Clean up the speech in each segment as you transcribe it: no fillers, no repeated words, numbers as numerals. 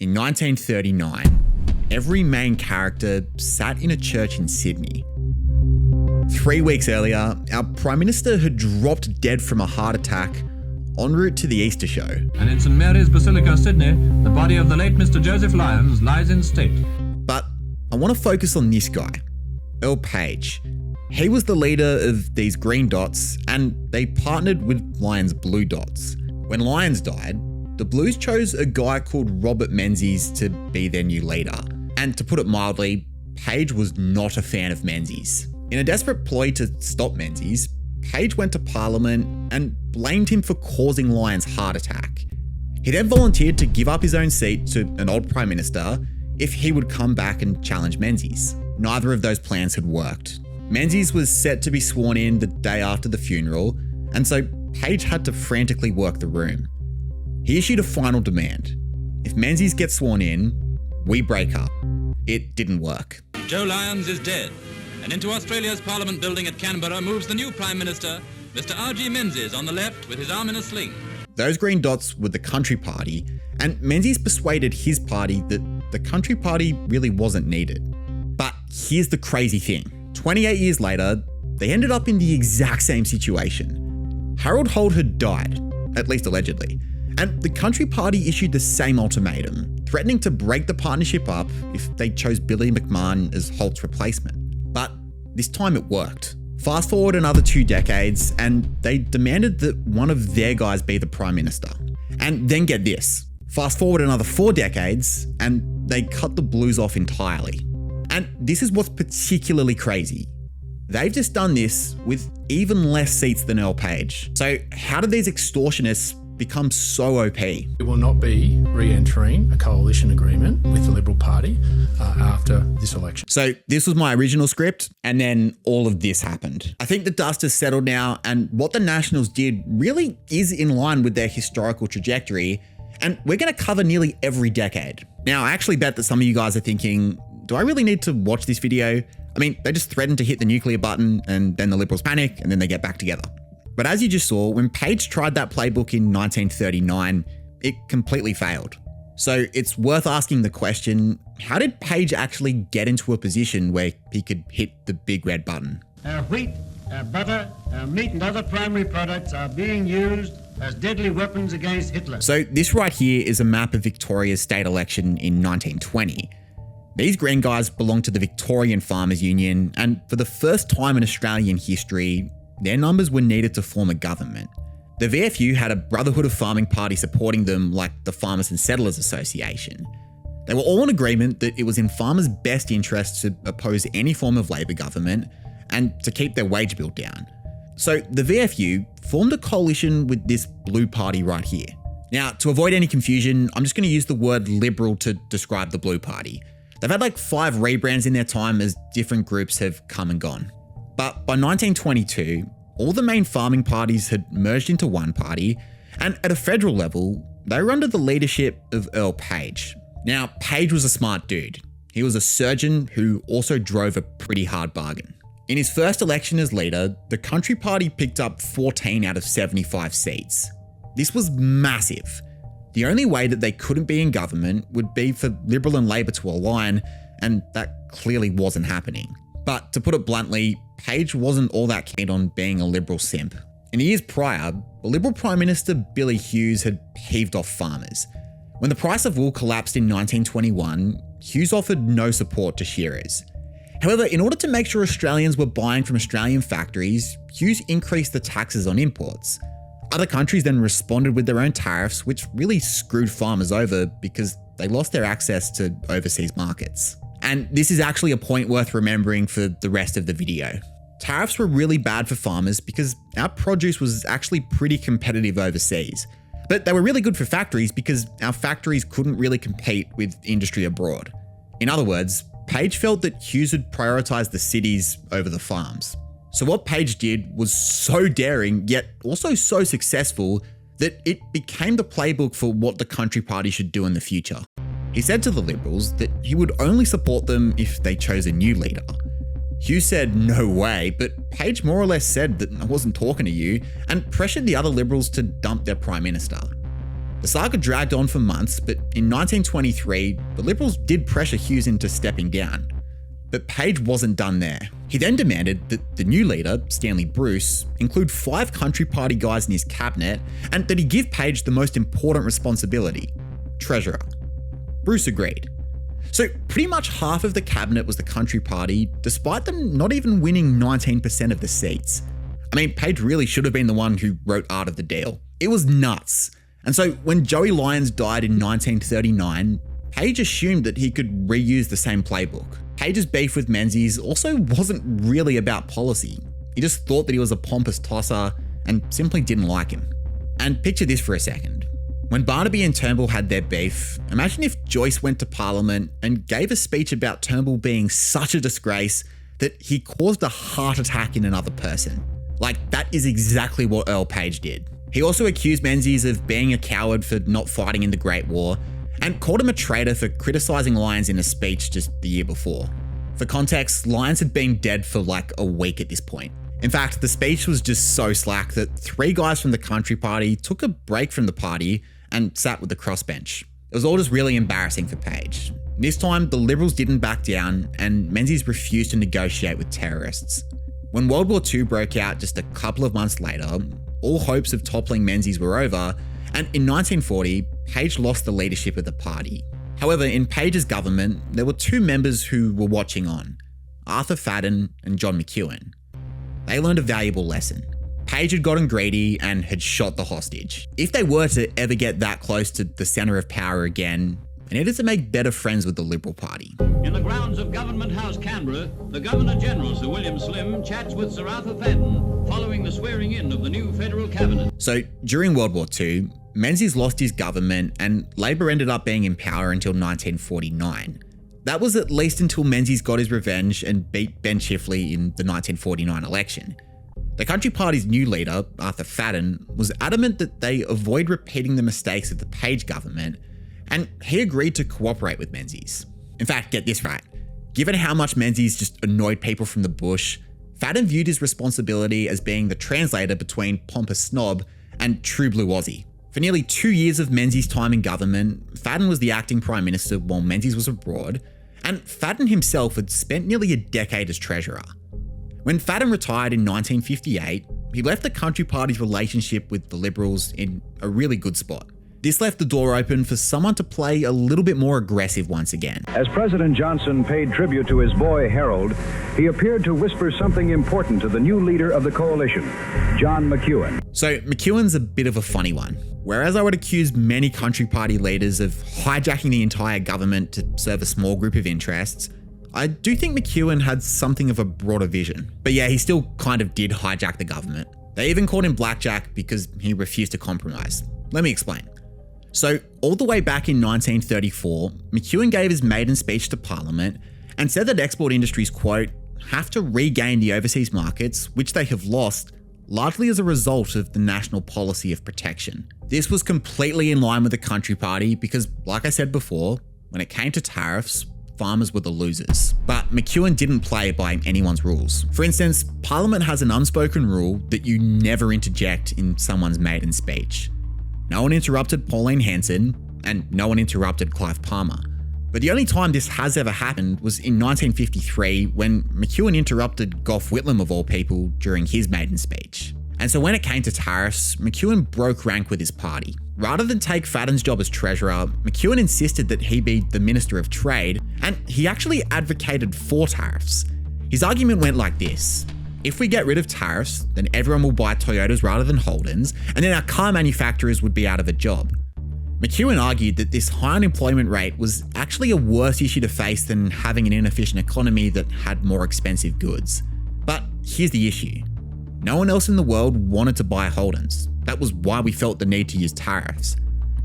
In 1939, every main character sat in a church in Sydney. 3 weeks earlier, our Prime Minister had dropped dead from a heart attack en route to the Easter show. And in St Mary's Basilica, Sydney, the body of the late Mr Joseph Lyons lies in state. But I want to focus on this guy, Earl Paige. He was the leader of these green dots, and they partnered with Lyons' blue dots. When Lyons died, the Blues chose a guy called Robert Menzies to be their new leader. And to put it mildly, Paige was not a fan of Menzies. In a desperate ploy to stop Menzies, Paige went to Parliament and blamed him for causing Lyons' heart attack. He then volunteered to give up his own seat to an old Prime Minister if he would come back and challenge Menzies. Neither of those plans had worked. Menzies was set to be sworn in the day after the funeral, and so Paige had to frantically work the room. He issued a final demand. If Menzies gets sworn in, we break up. It didn't work. Joe Lyons is dead, and into Australia's Parliament building at Canberra moves the new Prime Minister, Mr R.G. Menzies, on the left with his arm in a sling. Those green dots were the Country Party, and Menzies persuaded his party that the Country Party really wasn't needed. But here's the crazy thing. 28 years later, they ended up in the exact same situation. Harold Holt had died, at least allegedly, and the Country Party issued the same ultimatum, threatening to break the partnership up if they chose Billy McMahon as Holt's replacement. But this time it worked. Fast forward another 2 decades, and they demanded that one of their guys be the Prime Minister. And then get this. Fast forward another 4 decades, and they cut the Blues off entirely. And this is what's particularly crazy. They've just done this with even less seats than Earl Paige. So how did these extortionists become so OP? We will not be re-entering a coalition agreement with the Liberal Party after this election. So this was my original script, and then all of this happened. I think the dust has settled now, and what the Nationals did really is in line with their historical trajectory, and we're going to cover nearly every decade. Now, I actually bet that some of you guys are thinking, do I really need to watch this video? I mean, they just threatened to hit the nuclear button, and then the Liberals panic, and then they get back together. But as you just saw, when Paige tried that playbook in 1939, it completely failed. So it's worth asking the question, how did Paige actually get into a position where he could hit the big red button? Our wheat, our butter, our meat and other primary products are being used as deadly weapons against Hitler. So this right here is a map of Victoria's state election in 1920. These green guys belong to the Victorian Farmers Union, and for the first time in Australian history, their numbers were needed to form a government. The VFU had a Brotherhood of Farming party supporting them, like the Farmers and Settlers Association. They were all in agreement that it was in farmers' best interest to oppose any form of Labor government and to keep their wage bill down. So the VFU formed a coalition with this blue party right here. Now, to avoid any confusion, I'm just going to use the word Liberal to describe the blue party. They've had like 5 rebrands in their time as different groups have come and gone. But by 1922, all the main farming parties had merged into one party, and at a federal level, they were under the leadership of Earl Paige. Now, Paige was a smart dude. He was a surgeon who also drove a pretty hard bargain. In his first election as leader, the Country Party picked up 14 out of 75 seats. This was massive. The only way that they couldn't be in government would be for Liberal and Labor to align, and that clearly wasn't happening. But to put it bluntly, Paige wasn't all that keen on being a Liberal simp. In the years prior, the Liberal Prime Minister Billy Hughes had heaved off farmers. When the price of wool collapsed in 1921, Hughes offered no support to shearers. However, in order to make sure Australians were buying from Australian factories, Hughes increased the taxes on imports. Other countries then responded with their own tariffs, which really screwed farmers over because they lost their access to overseas markets. And this is actually a point worth remembering for the rest of the video. Tariffs were really bad for farmers because our produce was actually pretty competitive overseas. But they were really good for factories because our factories couldn't really compete with industry abroad. In other words, Paige felt that Hughes would prioritise the cities over the farms. So what Paige did was so daring, yet also so successful, that it became the playbook for what the Country Party should do in the future. He said to the Liberals that he would only support them if they chose a new leader. Hughes said no way, but Paige more or less said that I wasn't talking to you and pressured the other Liberals to dump their Prime Minister. The saga dragged on for months, but in 1923, the Liberals did pressure Hughes into stepping down. But Paige wasn't done there. He then demanded that the new leader, Stanley Bruce, include 5 Country Party guys in his cabinet and that he give Paige the most important responsibility, treasurer. Bruce agreed. So pretty much half of the cabinet was the Country Party, despite them not even winning 19% of the seats. I mean, Paige really should have been the one who wrote Art of the Deal. It was nuts. And so when Joey Lyons died in 1939, Paige assumed that he could reuse the same playbook. Paige's beef with Menzies also wasn't really about policy. He just thought that he was a pompous tosser and simply didn't like him. And picture this for a second. When Barnaby and Turnbull had their beef, imagine if Joyce went to Parliament and gave a speech about Turnbull being such a disgrace that he caused a heart attack in another person. Like, that is exactly what Earl Page did. He also accused Menzies of being a coward for not fighting in the Great War, and called him a traitor for criticising Lyons in a speech just the year before. For context, Lyons had been dead for like a week at this point. In fact, the speech was just so slack that 3 guys from the Country Party took a break from the party and sat with the crossbench. It was all just really embarrassing for Paige. This time, the Liberals didn't back down, and Menzies refused to negotiate with terrorists. When World War II broke out just a couple of months later, all hopes of toppling Menzies were over, and in 1940, Paige lost the leadership of the party. However, in Paige's government, there were 2 members who were watching on, Arthur Fatten and John Mchuan. They learned a valuable lesson. Paige had gotten greedy and had shot the hostage. If they were to ever get that close to the centre of power again, they needed to make better friends with the Liberal Party. In the grounds of Government House, Canberra, the Governor-General, Sir William Slim, chats with Sir Arthur Fatten following the swearing-in of the new federal cabinet. So during World War II, Menzies lost his government and Labor ended up being in power until 1949. That was at least until Menzies got his revenge and beat Ben Chifley in the 1949 election. The Country Party's new leader, Arthur Fatten, was adamant that they avoid repeating the mistakes of the Paige government, and he agreed to cooperate with Menzies. In fact, get this right, given how much Menzies just annoyed people from the bush, Fatten viewed his responsibility as being the translator between pompous snob and true blue Aussie. For nearly 2 years of Menzies' time in government, Fatten was the acting Prime Minister while Menzies was abroad, and Fatten himself had spent nearly a decade as Treasurer. When Fatten retired in 1958, he left the Country Party's relationship with the Liberals in a really good spot. This left the door open for someone to play a little bit more aggressive once again. As President Johnson paid tribute to his boy Harold, he appeared to whisper something important to the new leader of the coalition, John Mchuan. So Mchuan's a bit of a funny one. Whereas I would accuse many Country Party leaders of hijacking the entire government to serve a small group of interests, I do think Mchuan had something of a broader vision. But yeah, he still kind of did hijack the government. They even called him Blackjack because he refused to compromise. Let me explain. So all the way back in 1934, Mchuan gave his maiden speech to Parliament and said that export industries, quote, have to regain the overseas markets, which they have lost, largely as a result of the national policy of protection. This was completely in line with the Country Party because, like I said before, when it came to tariffs, farmers were the losers. But Mchuan didn't play by anyone's rules. For instance, Parliament has an unspoken rule that you never interject in someone's maiden speech. No one interrupted Pauline Hanson, and no one interrupted Clive Palmer. But the only time this has ever happened was in 1953 when Mchuan interrupted Gough Whitlam of all people during his maiden speech. And so when it came to tariffs, Mchuan broke rank with his party. Rather than take Fatten's job as treasurer, Mchuan insisted that he be the Minister of Trade, and he actually advocated for tariffs. His argument went like this: if we get rid of tariffs, then everyone will buy Toyotas rather than Holdens, and then our car manufacturers would be out of a job. Mchuan argued that this high unemployment rate was actually a worse issue to face than having an inefficient economy that had more expensive goods. But here's the issue. No one else in the world wanted to buy Holdens. That was why we felt the need to use tariffs.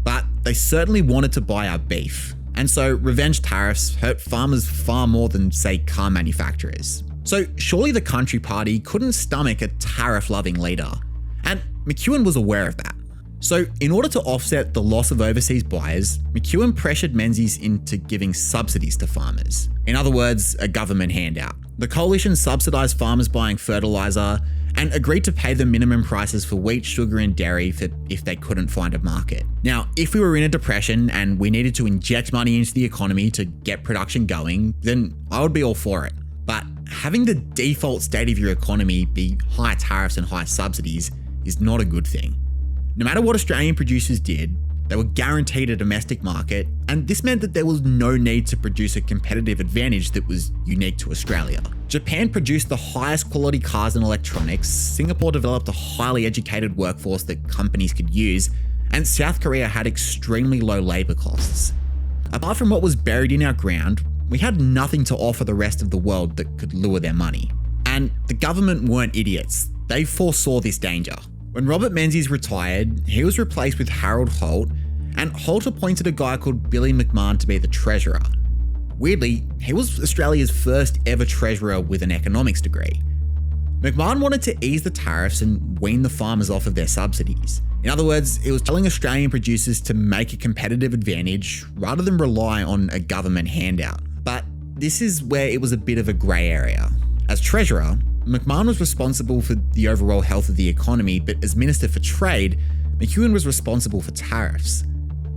But they certainly wanted to buy our beef. And so revenge tariffs hurt farmers far more than, say, car manufacturers. So surely the Country Party couldn't stomach a tariff-loving leader. And Mchuan was aware of that. So in order to offset the loss of overseas buyers, McMahon pressured Menzies into giving subsidies to farmers. In other words, a government handout. The coalition subsidised farmers buying fertiliser and agreed to pay the minimum prices for wheat, sugar and dairy if they couldn't find a market. Now, if we were in a depression and we needed to inject money into the economy to get production going, then I would be all for it. But having the default state of your economy be high tariffs and high subsidies is not a good thing. No matter what Australian producers did, they were guaranteed a domestic market, and this meant that there was no need to produce a competitive advantage that was unique to Australia. Japan produced the highest quality cars and electronics, Singapore developed a highly educated workforce that companies could use, and South Korea had extremely low labour costs. Apart from what was buried in our ground, we had nothing to offer the rest of the world that could lure their money. And the government weren't idiots, they foresaw this danger. When Robert Menzies retired, he was replaced with Harold Holt, and Holt appointed a guy called Billy McMahon to be the treasurer. Weirdly, he was Australia's first ever treasurer with an economics degree. McMahon wanted to ease the tariffs and wean the farmers off of their subsidies. In other words, he was telling Australian producers to make a competitive advantage rather than rely on a government handout. But this is where it was a bit of a grey area. As treasurer, McMahon was responsible for the overall health of the economy, but as Minister for Trade, McMahon was responsible for tariffs.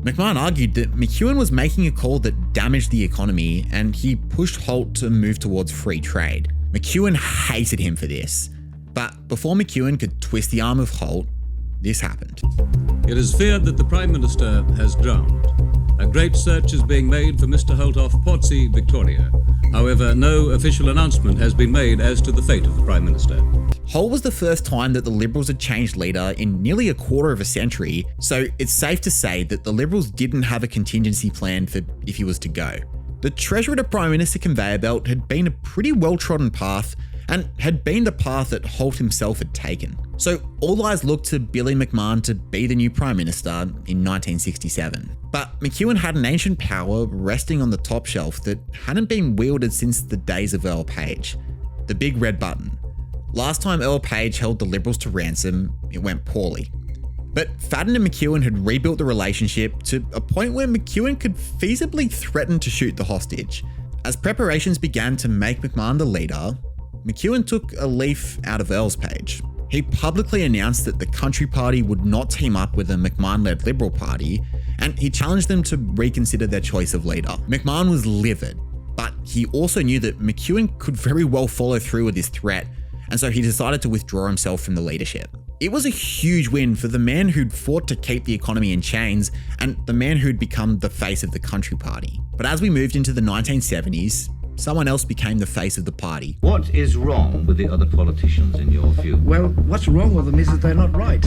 McMahon argued that McMahon was making a call that damaged the economy, and he pushed Holt to move towards free trade. McMahon hated him for this. But before McMahon could twist the arm of Holt, this happened. It is feared that the Prime Minister has drowned. A great search is being made for Mr. Holt off Portsea, Victoria. However, no official announcement has been made as to the fate of the Prime Minister. Holt was the first time that the Liberals had changed leader in nearly a quarter of a century, so it's safe to say that the Liberals didn't have a contingency plan for if he was to go. The Treasurer to Prime Minister conveyor belt had been a pretty well-trodden path, and had been the path that Holt himself had taken. So all eyes looked to Billy McMahon to be the new Prime Minister in 1967. But McMahon had an ancient power resting on the top shelf that hadn't been wielded since the days of Earl Paige. The big red button. Last time Earl Paige held the Liberals to ransom, it went poorly. But Fatten and McMahon had rebuilt the relationship to a point where McMahon could feasibly threaten to shoot the hostage. As preparations began to make McMahon the leader, McMahon took a leaf out of Earl's page. He publicly announced that the Country Party would not team up with a McMahon-led Liberal Party, and he challenged them to reconsider their choice of leader. McMahon was livid, but he also knew that McMahon could very well follow through with his threat, and so he decided to withdraw himself from the leadership. It was a huge win for the man who'd fought to keep the economy in chains and the man who'd become the face of the Country Party. But as we moved into the 1970s, someone else became the face of the party. What is wrong with the other politicians in your view? Well, what's wrong with them is that they're not right.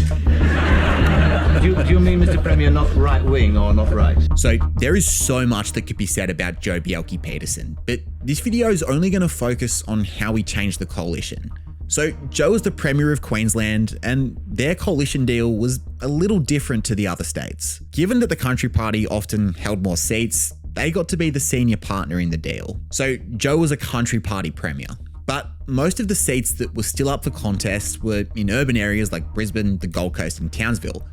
Do you mean, Mr. Premier, not right-wing or not right? So there is so much that could be said about Joh Bjelke-Petersen, but this video is only going to focus on how he changed the coalition. So Joh was the Premier of Queensland, and their coalition deal was a little different to the other states. Given that the Country Party often held more seats, they got to be the senior partner in the deal. So Joh was a Country Party Premier. But most of the seats that were still up for contest were in urban areas like Brisbane, the Gold Coast and Townsville.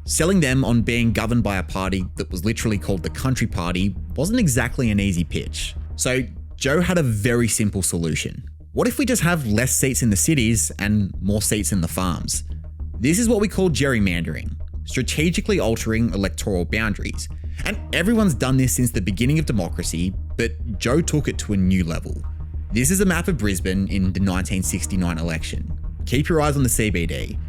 Selling them on being governed by a party that was literally called the Country Party wasn't exactly an easy pitch. So Joh had a very simple solution. What if we just have less seats in the cities and more seats in the farms? This is what we call gerrymandering, strategically altering electoral boundaries. And everyone's done this since the beginning of democracy, but Joh took it to a new level. This is a map of Brisbane in the 1969 election. Keep your eyes on the CBD.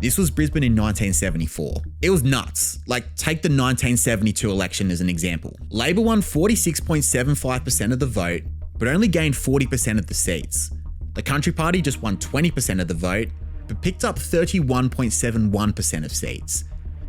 This was Brisbane in 1974. It was nuts. Like, take the 1972 election as an example. Labor won 46.75% of the vote, but only gained 40% of the seats. The Country Party just won 20% of the vote, but picked up 31.71% of seats.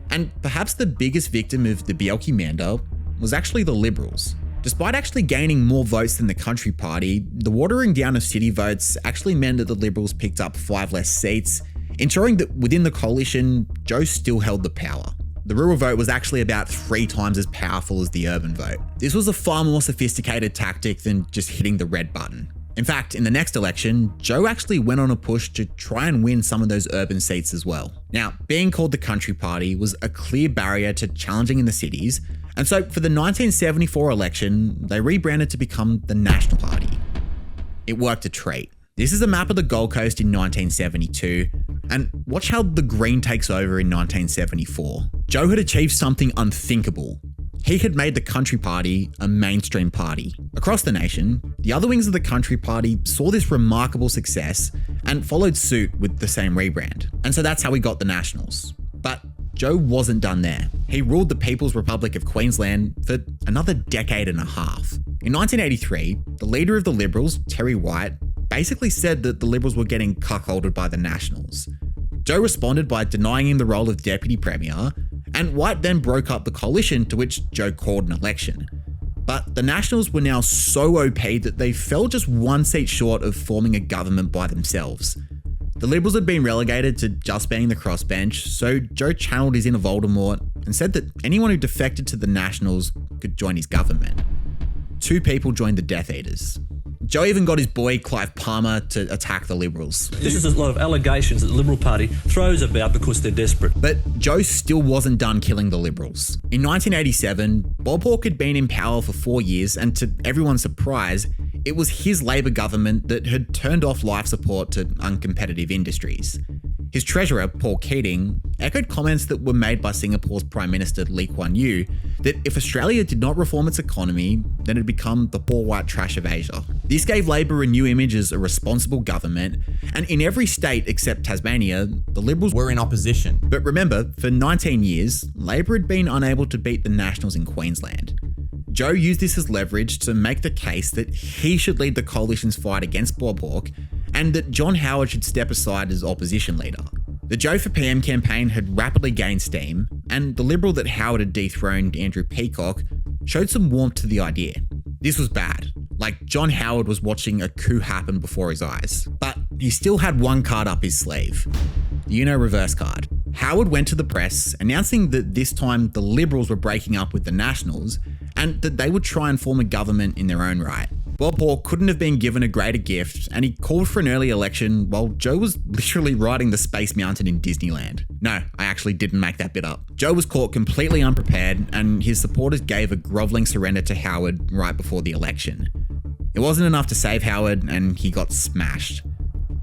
And perhaps the biggest victim of the Bjelke-Mander was actually the Liberals. Despite actually gaining more votes than the Country Party, the watering down of city votes actually meant that the Liberals picked up 5 less seats, ensuring that within the coalition, Joh still held the power. The rural vote was actually about 3 times as powerful as the urban vote. This was a far more sophisticated tactic than just hitting the red button. In fact, in the next election, Joe actually went on a push to try and win some of those urban seats as well. Now, being called the Country Party was a clear barrier to challenging in the cities, and so for the 1974 election, they rebranded to become the National Party. It worked a treat. This is a map of the Gold Coast in 1972, and watch how the green takes over in 1974. Joe had achieved something unthinkable. He had made the Country Party a mainstream party. Across the nation, the other wings of the Country Party saw this remarkable success and followed suit with the same rebrand. And so that's how we got the Nationals. But Joe wasn't done there. He ruled the People's Republic of Queensland for another decade and a half. In 1983, the leader of the Liberals, Terry White, basically said that the Liberals were getting cuckolded by the Nationals. Joe responded by denying him the role of Deputy Premier, and White then broke up the coalition to which Joe called an election. But the Nationals were now so OP that they fell just one seat short of forming a government by themselves. The Liberals had been relegated to just being the crossbench, so Joe channeled his inner Voldemort and said that anyone who defected to the Nationals could join his government. 2 people joined the Death Eaters. Joe even got his boy Clive Palmer to attack the Liberals. This is a lot of allegations that the Liberal Party throws about because they're desperate. But Joe still wasn't done killing the Liberals. In 1987, Bob Hawke had been in power for 4 years, and to everyone's surprise, it was his Labor government that had turned off life support to uncompetitive industries. His treasurer, Paul Keating, echoed comments that were made by Singapore's Prime Minister Lee Kuan Yew that if Australia did not reform its economy, then it would become the poor white trash of Asia. This gave Labor a new image as a responsible government, and in every state except Tasmania, the Liberals were in opposition. But remember, for 19 years, Labor had been unable to beat the Nationals in Queensland. Joe used this as leverage to make the case that he should lead the coalition's fight against Bob Hawke and that John Howard should step aside as opposition leader. The Joe for PM campaign had rapidly gained steam, and the Liberal that Howard had dethroned, Andrew Peacock, showed some warmth to the idea. This was bad. Like, John Howard was watching a coup happen before his eyes. But he still had one card up his sleeve. The reverse card. Howard went to the press announcing that this time the Liberals were breaking up with the Nationals and that they would try and form a government in their own right. Bob Hawke couldn't have been given a greater gift, and he called for an early election while Joe was literally riding the Space Mountain in Disneyland. No, I actually didn't make that bit up. Joe was caught completely unprepared, and his supporters gave a grovelling surrender to Howard right before the election. It wasn't enough to save Howard, and he got smashed.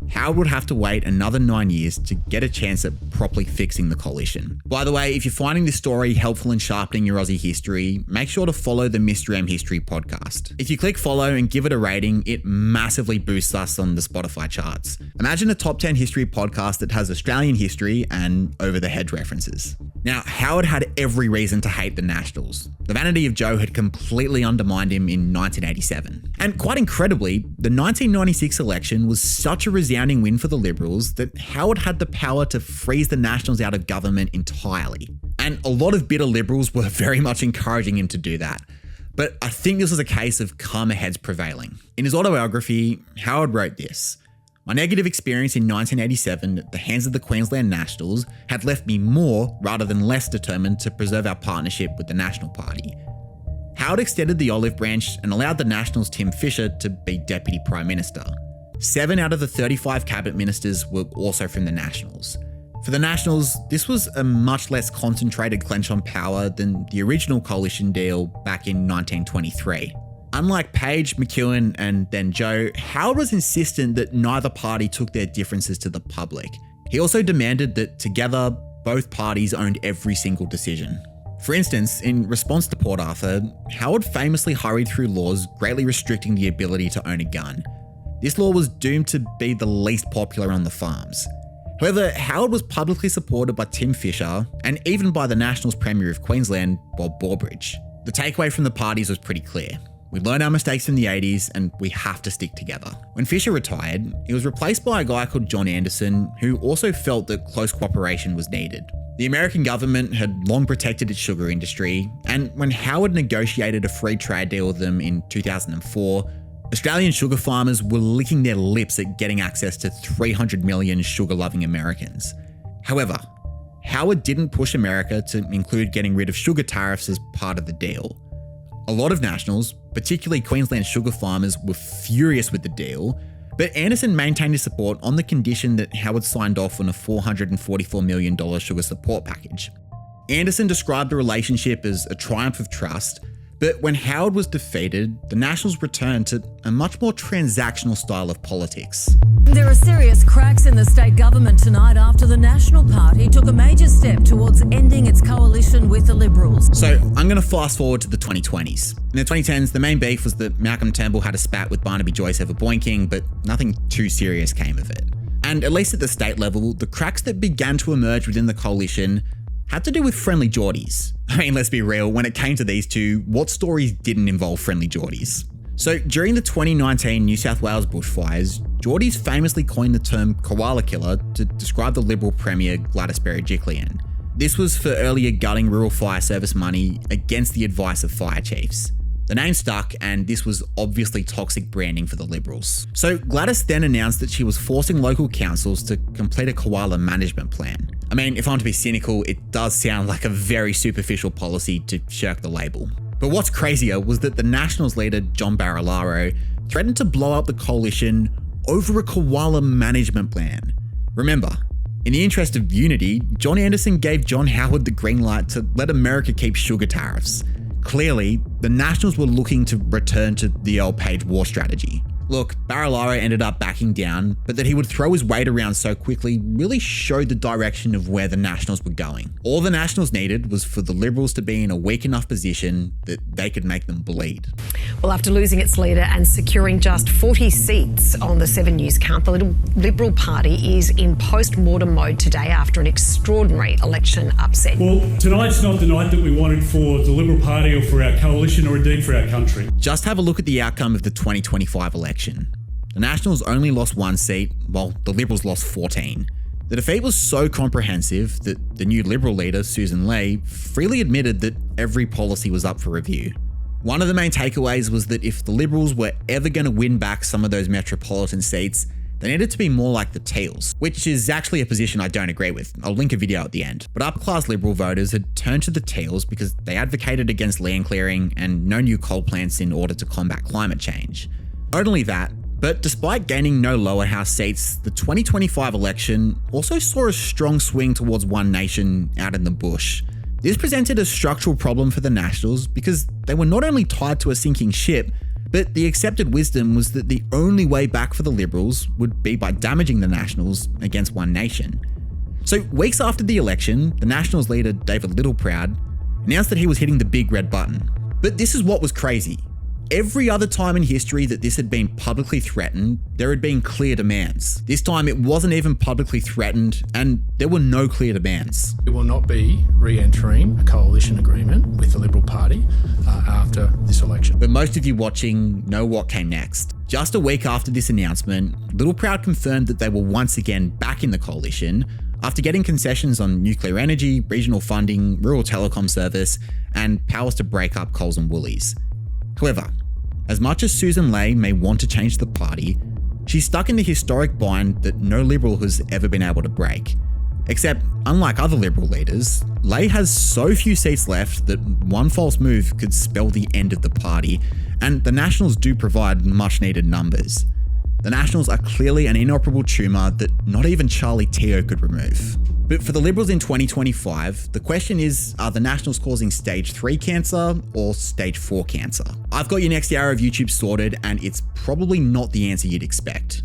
Howard would have to wait another 9 years to get a chance at properly fixing the coalition. By the way, if you're finding this story helpful in sharpening your Aussie history, make sure to follow the Mr. M History podcast. If you click follow and give it a rating, it massively boosts us on the Spotify charts. Imagine a top 10 history podcast that has Australian history and over-the-hedge references. Now, Howard had every reason to hate the Nationals. The vanity of Joe had completely undermined him in 1987. And quite incredibly, the 1996 election was such a resounding win for the Liberals that Howard had the power to freeze the Nationals out of government entirely. And a lot of bitter Liberals were very much encouraging him to do that. But I think this was a case of calmer heads prevailing. In his autobiography, Howard wrote this: "My negative experience in 1987 at the hands of the Queensland Nationals had left me more rather than less determined to preserve our partnership with the National Party." Howard extended the olive branch and allowed the Nationals' Tim Fischer to be Deputy Prime Minister. 7 out of the 35 cabinet ministers were also from the Nationals. For the Nationals, this was a much less concentrated clench on power than the original coalition deal back in 1923. Unlike Paige, McMchuan, and then Joe, Howard was insistent that neither party took their differences to the public. He also demanded that together, both parties owned every single decision. For instance, in response to Port Arthur, Howard famously hurried through laws greatly restricting the ability to own a gun. This law was doomed to be the least popular on the farms. However, Howard was publicly supported by Tim Fischer and even by the Nationals' Premier of Queensland, Bob Bawbridge. The takeaway from the parties was pretty clear. We learned our mistakes in the 80s and we have to stick together. When Fischer retired, he was replaced by a guy called John Anderson, who also felt that close cooperation was needed. The American government had long protected its sugar industry, and when Howard negotiated a free trade deal with them in 2004, Australian sugar farmers were licking their lips at getting access to 300 million sugar-loving Americans. However, Howard didn't push America to include getting rid of sugar tariffs as part of the deal. A lot of Nationals, particularly Queensland sugar farmers, were furious with the deal, but Anderson maintained his support on the condition that Howard signed off on a $444 million sugar support package. Anderson described the relationship as a triumph of trust, but when Howard was defeated, the Nationals returned to a much more transactional style of politics. There are serious cracks in the state government tonight after the National Party took a major step towards ending its coalition with the Liberals. So I'm going to fast forward to the 2020s. In the 2010s, the main beef was that Malcolm Turnbull had a spat with Barnaby Joyce over boinking, but nothing too serious came of it. And at least at the state level, the cracks that began to emerge within the coalition had to do with friendly Geordies. I mean, let's be real, when it came to these two, what stories didn't involve friendly Geordies? So during the 2019 New South Wales bushfires, Geordies famously coined the term koala killer to describe the Liberal Premier Gladys Berejiklian. This was for earlier gutting rural fire service money against the advice of fire chiefs. The name stuck, and this was obviously toxic branding for the Liberals. So Gladys then announced that she was forcing local councils to complete a koala management plan. I mean, if I'm to be cynical, it does sound like a very superficial policy to shirk the label. But what's crazier was that the Nationals leader, John Barilaro, threatened to blow up the coalition over a koala management plan. Remember, in the interest of unity, John Anderson gave John Howard the green light to let America keep sugar tariffs. Clearly, the Nationals were looking to return to the old Paige war strategy. Look, Barilaro ended up backing down, but that he would throw his weight around so quickly really showed the direction of where the Nationals were going. All the Nationals needed was for the Liberals to be in a weak enough position that they could make them bleed. Well, after losing its leader and securing just 40 seats on the 7 News count, the Liberal Party is in post-mortem mode today after an extraordinary election upset. Well, tonight's not the night that we wanted for the Liberal Party or for our coalition or indeed for our country. Just have a look at the outcome of the 2025 election. The Nationals only lost 1 seat, while the Liberals lost 14. The defeat was so comprehensive that the new Liberal leader, Susan Ley, freely admitted that every policy was up for review. One of the main takeaways was that if the Liberals were ever going to win back some of those metropolitan seats, they needed to be more like the Teals, which is actually a position I don't agree with. I'll link a video at the end. But upper-class Liberal voters had turned to the Teals because they advocated against land clearing and no new coal plants in order to combat climate change. Not only that, but despite gaining no lower house seats, the 2025 election also saw a strong swing towards One Nation out in the bush. This presented a structural problem for the Nationals because they were not only tied to a sinking ship, but the accepted wisdom was that the only way back for the Liberals would be by damaging the Nationals against One Nation. So weeks after the election, the Nationals leader David Littleproud announced that he was hitting the big red button. But this is what was crazy. Every other time in history that this had been publicly threatened, there had been clear demands. This time it wasn't even publicly threatened, and there were no clear demands. We will not be re-entering a coalition agreement with the Liberal Party after this election. But most of you watching know what came next. Just a week after this announcement, Littleproud confirmed that they were once again back in the coalition after getting concessions on nuclear energy, regional funding, rural telecom service, and powers to break up Coles and Woolies. However, as much as Susan Ley may want to change the party, she's stuck in the historic bind that no Liberal has ever been able to break. Except, unlike other Liberal leaders, Ley has so few seats left that one false move could spell the end of the party, and the Nationals do provide much needed numbers. The Nationals are clearly an inoperable tumour that not even Charlie Teo could remove. But for the Liberals in 2025, the question is, are the Nationals causing stage 3 cancer or stage 4 cancer? I've got your next hour of YouTube sorted, and it's probably not the answer you'd expect.